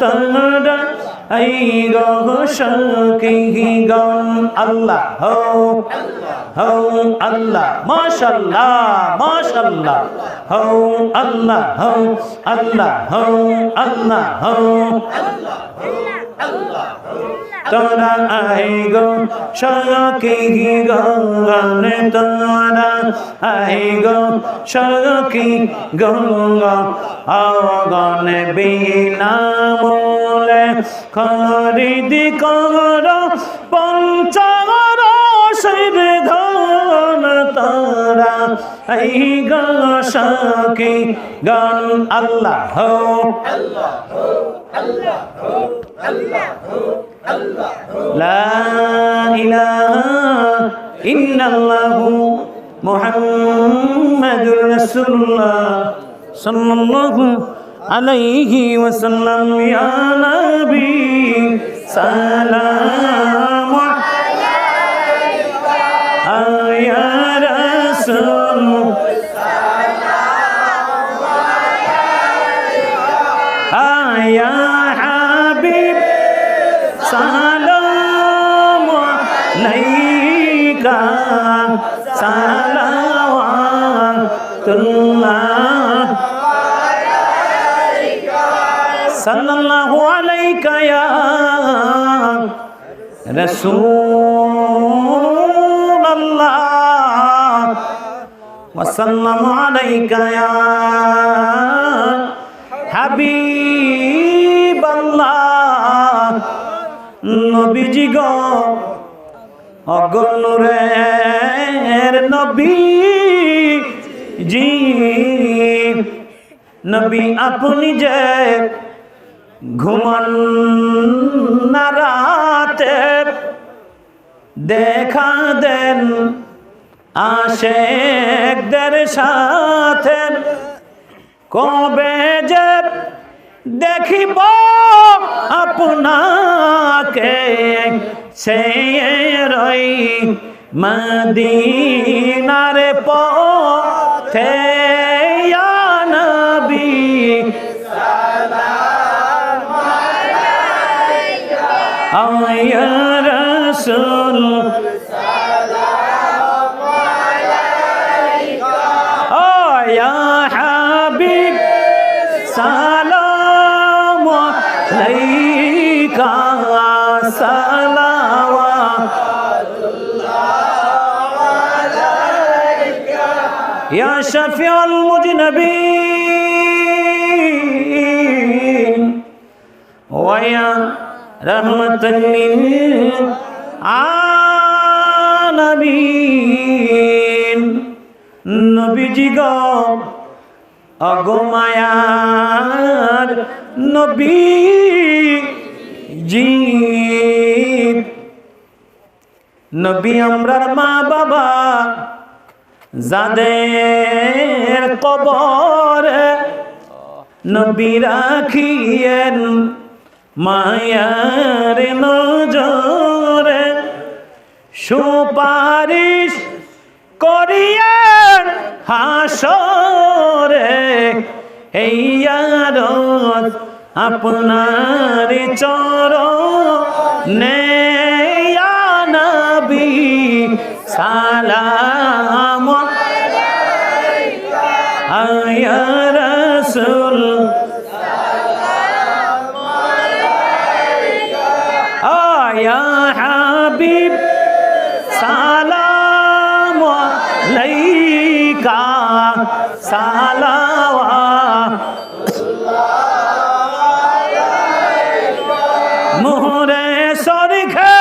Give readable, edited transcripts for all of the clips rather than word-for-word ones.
তারা এই গো সখী গণ আল্লাহ হো আল্লাহ মাশাআল্লাহ মাশাআল্লাহ হো আল্লাহ হো আল্লাহ হো আল্লাহ হো তোরা আই গো সখী গণ তোরা আই গো সখী গণ আগন বিনা মূলে খরিদি কর পঞ্চমর ধন তোরা এই গো সখী গণ আল্লাহ হো লা ইলাহা ইল্লাল্লাহু মুহাম্মাদুর রাসূলুল্লাহ সাল্লাল্লাহু আলাইহি ওয়াসাল্লাম ইয়া নবী সালাম আলাইকা ইয়া রাসূল সালাম আলাইকা ইয়া হাবিব সালাম আলাইকা সালাওয়াতুল্লাহ সাল্লাল্লাহু আলাইকা ইয়া রাসূলুল্লাহ ওয়া সাল্লামু আলাইকা ইয়া হাবিবাল্লাহ নবীজি গো অগণুরের নবী জি নবী আপনি যে ঘুমান না রাতে দেখা দেন আশেকদের সাথে কবে যে দেখিব আপনাকে সে রই মদিনার পথে ইয়া নবী সালাম আলাইকা ইয়া রাসূল সালাম আলাইকা ইয়া হাবিব সালাম আলাইকা সালাওয়াতুল্লাহ আলাইকা ইয়া শাফিউল মুযনিবিন ওয়া ইয়া রাহমাতাল লিল আলামিন নবীজি গো অগমায়ার নবী জি নবী আমরার মা বাবা যাদের কবরে নবী রাখিয়েন মায়ার নজরে সুপারিশ করিয়েন হাসরে এই আরত আপনার চরণে ইয়া নবী সালাম আলাইকা ইয়া রাসূল সালাম আলাইকা ইয়া হাবিব সালাম আলাইকা সালাওয়াতুল্লাহ আলাইকা মোহরে সরখে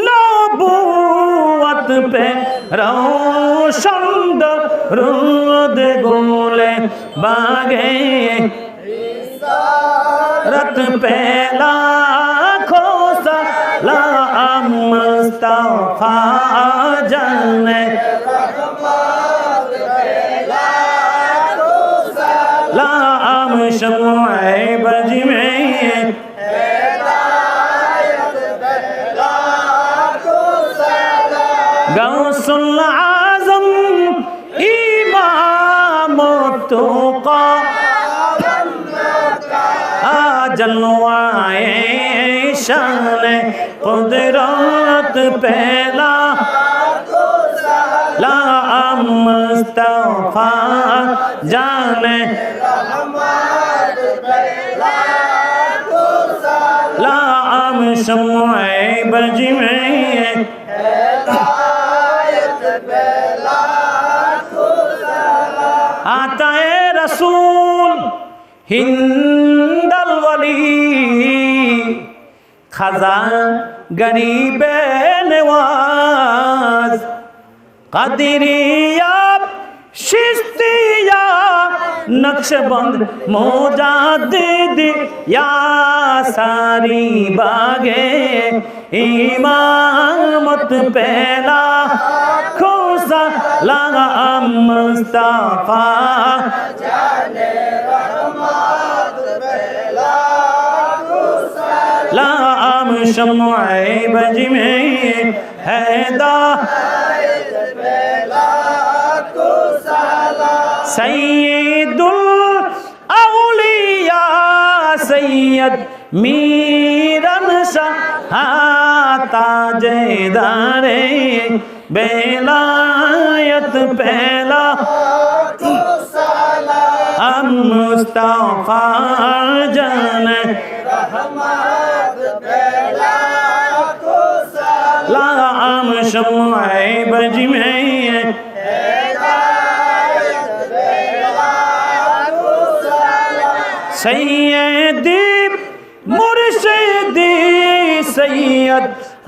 নবুয়ত पे रोशन रोद गोले बागे रत पे लाखों सलाम मुस्तफा जाने लाम शम्ए बज में गौसुल आज़म इमाम तुक़ा जनवाए शान कुदरत पहला ला मुस्तफा जाने ला शम्माए बज में आता है रसूल हिंदल वली खजा गरीब नवाज कदरिया शिस्तिया नक्शबंद मोजादिद या सारी बागे इमामत पहला खुसा लगा मुस्तफा जाने रहमत पहला खुसा लाम शम्माए बज में हैदा सैयदुल औलिया सैयद मीरन शाह ताजेदारे बेलायत पहला मुस्तफा जाने लाम शम्माए बज में सैयदी मुर्शिदी सैयद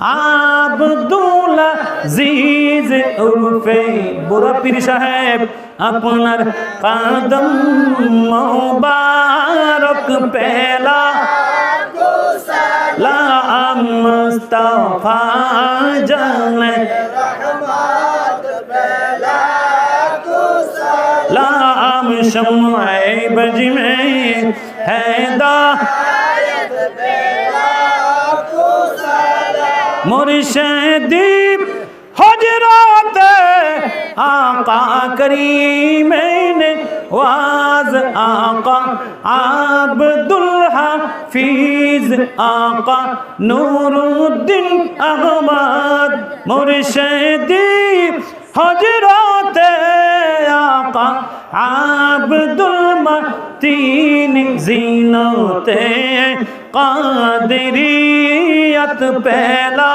आब्दुल अजीज उर्फे बुरा पीर साहेब अपनार कदम मुबारक पहला ला मुस्तफा जाने लाम शम्माए बज में हैदा मुर्शिदी हजरत आका करीम ने वाज आका अब्दुल हफीज आका नूरुद्दीन अहमद मुर्शिदी हजरत आका अब्दुल मतीन ज़ीनते क़ादिरियत पहला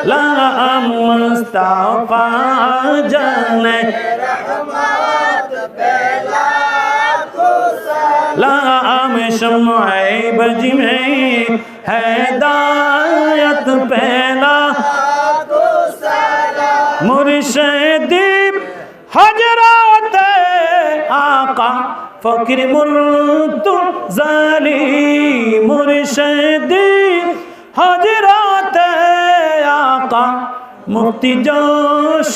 ला मुस्तफा जाने लाम शम्माए बज में हैदायत पहला मुर्शिदी हजरत आका फकीर मुर्तज़ाली मुर्शिदी हजरत आका मुफ्ती जोशीमुद्दीन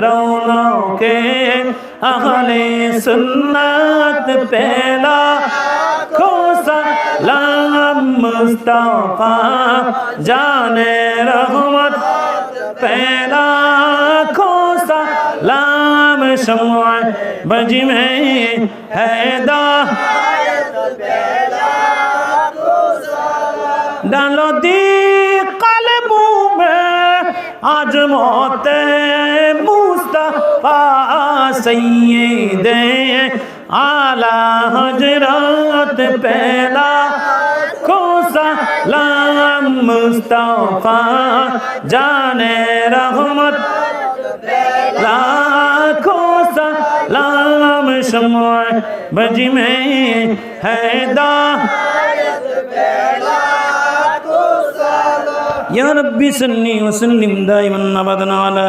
रौनके अहले सुन्नत पहला खोसा लाम मुस्तफा जाने रहमत पहला खोसा लाम शम्मा बज में हैदा डालो दी कल्बू में आज मौते मुस्तफा सैयदे आला हजरत पहला खोसा लाम मुस्तफा जाने रहमत लाखों सलाम शम्मा बज में हैदा या रब्बी सल्ली व सल्लिम दाइमन अबदन अला